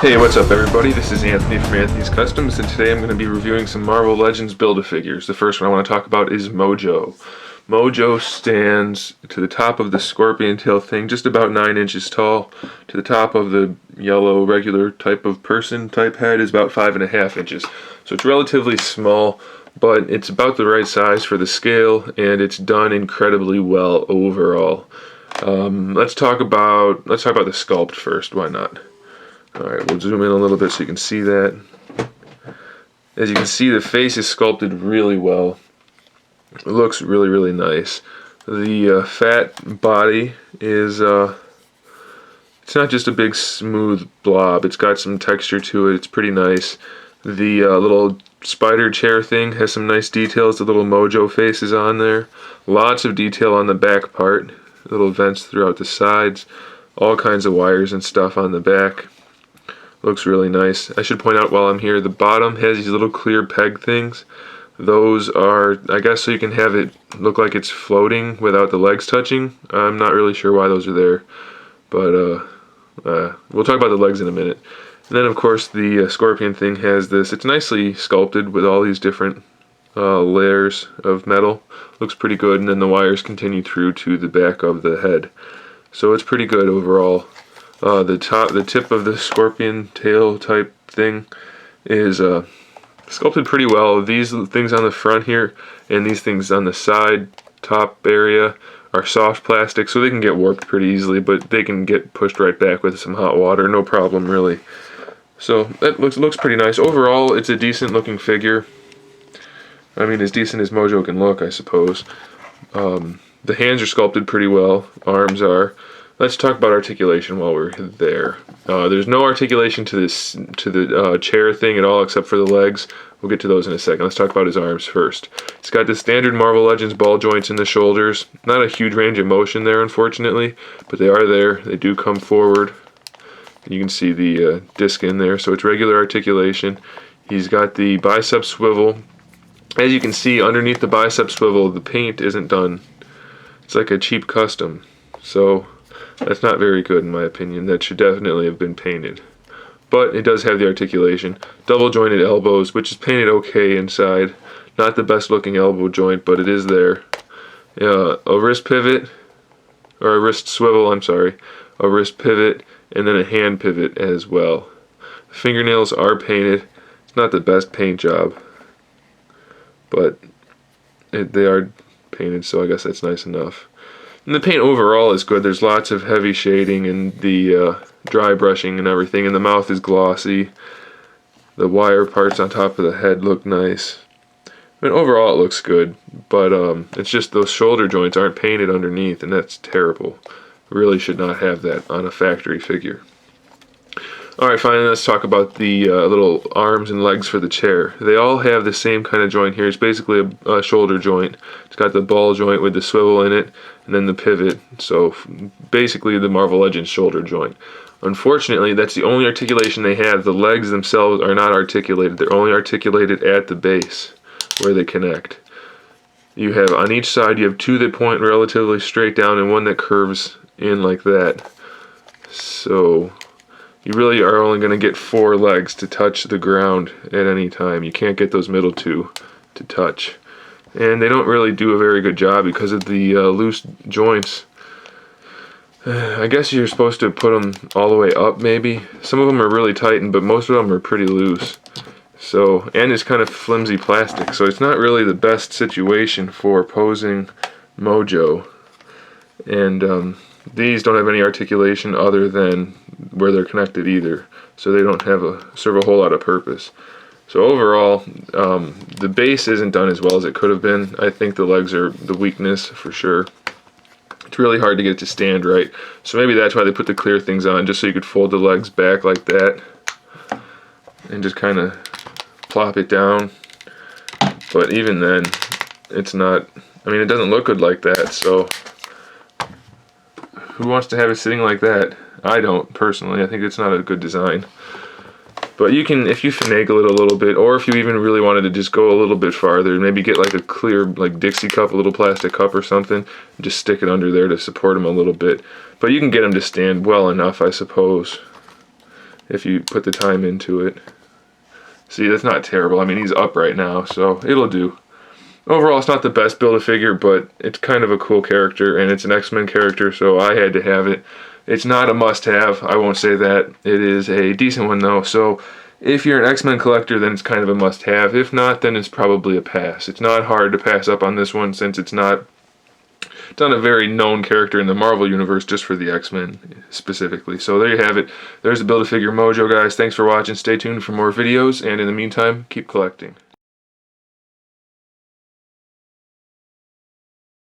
Hey, what's up everybody? This is Anthony from Anthony's Customs, and today I'm going to be reviewing some Marvel Legends Build-A-Figures. The first one I want to talk about is Mojo. Mojo stands to the top of the scorpion tail thing, just about 9 inches tall. To the top of the yellow regular type of person type head is about 5.5 inches. So it's relatively small, but it's about the right size for the scale, and it's done incredibly well overall. Let's talk about the sculpt first. Why not? Alright, we'll zoom in a little bit so you can see that. As you can see, the face is sculpted really well. It looks really, really nice. The fat body is, it's not just a big smooth blob. It's got some texture to it. It's pretty nice. The little spider chair thing has some nice details. The little Mojo face is on there. Lots of detail on the back part. Little vents throughout the sides. All kinds of wires and stuff on the back. Looks really nice. I should point out while I'm here, the bottom has these little clear peg things. Those are, I guess, so you can have it look like it's floating without the legs touching. I'm not really sure why those are there, but we'll talk about the legs in a minute. And then, of course, the scorpion thing has this. It's nicely sculpted with all these different layers of metal. Looks pretty good, and then the wires continue through to the back of the head. So it's pretty good overall. The tip of the scorpion tail type thing is sculpted pretty well. These things on the front here and these things on the side top area are soft plastic, so they can get warped pretty easily, but they can get pushed right back with some hot water, no problem really. So that looks pretty nice. Overall, it's a decent looking figure. I mean, as decent as Mojo can look, I suppose. The hands are sculpted pretty well. Arms are. Let's talk about articulation while we're there. There's no articulation to the chair thing at all except for the legs. We'll get to those in a second. Let's talk about his arms first. He's got the standard Marvel Legends ball joints in the shoulders. Not a huge range of motion there, unfortunately, but they are there. They do come forward. You can see the disc in there, so it's regular articulation. He's got the bicep swivel. As you can see, underneath the bicep swivel, the paint isn't done. It's like a cheap custom. So that's not very good in my opinion. That should definitely have been painted. But it does have the articulation. Double jointed elbows, which is painted okay inside. Not the best looking elbow joint, but it is there. A wrist pivot, or a wrist swivel, I'm sorry. A wrist pivot, and then a hand pivot as well. The fingernails are painted. It's not the best paint job, but they are painted, so I guess that's nice enough. And the paint overall is good. There's lots of heavy shading and the dry brushing and everything, and the mouth is glossy. The wire parts on top of the head look nice. I mean, overall it looks good, but it's just those shoulder joints aren't painted underneath, and that's terrible. Really should not have that on a factory figure. Alright, finally let's talk about the little arms and legs for the chair. They all have the same kind of joint here. It's basically a shoulder joint. It's got the ball joint with the swivel in it, and then the pivot. So basically the Marvel Legends shoulder joint. Unfortunately, that's the only articulation they have. The legs themselves are not articulated. They're only articulated at the base where they connect. You have, on each side, you have two that point relatively straight down and one that curves in like that. So you really are only going to get 4 legs to touch the ground at any time. You can't get those middle two to touch. And they don't really do a very good job because of the loose joints. I guess you're supposed to put them all the way up maybe. Some of them are really tightened, but most of them are pretty loose. So, and it's kind of flimsy plastic, so it's not really the best situation for posing Mojo. And these don't have any articulation other than where they're connected either, so they don't serve a whole lot of purpose. So overall, the base isn't done as well as it could have been. I think the legs are the weakness for sure. It's really hard to get it to stand right, so maybe that's why they put the clear things on, just so you could fold the legs back like that and just kind of plop it down. But even then, it's not, I mean, it doesn't look good like that, so who wants to have it sitting like that? I don't, personally. I think it's not a good design. But you can, if you finagle it a little bit, or if you even really wanted to just go a little bit farther, maybe get like a clear, like Dixie cup, a little plastic cup or something, and just stick it under there to support them a little bit. But you can get them to stand well enough, I suppose. if you put the time into it. See, that's not terrible. I mean, he's up right now, so it'll do. Overall, it's not the best Build-A-Figure, but it's kind of a cool character, and it's an X-Men character, so I had to have it. It's not a must-have, I won't say that. It is a decent one, though, so if you're an X-Men collector, then it's kind of a must-have. If not, then it's probably a pass. It's not hard to pass up on this one, since it's not a very known character in the Marvel Universe, just for the X-Men specifically. So there you have it. There's the Build-A-Figure Mojo, guys. Thanks for watching. Stay tuned for more videos, and in the meantime, keep collecting.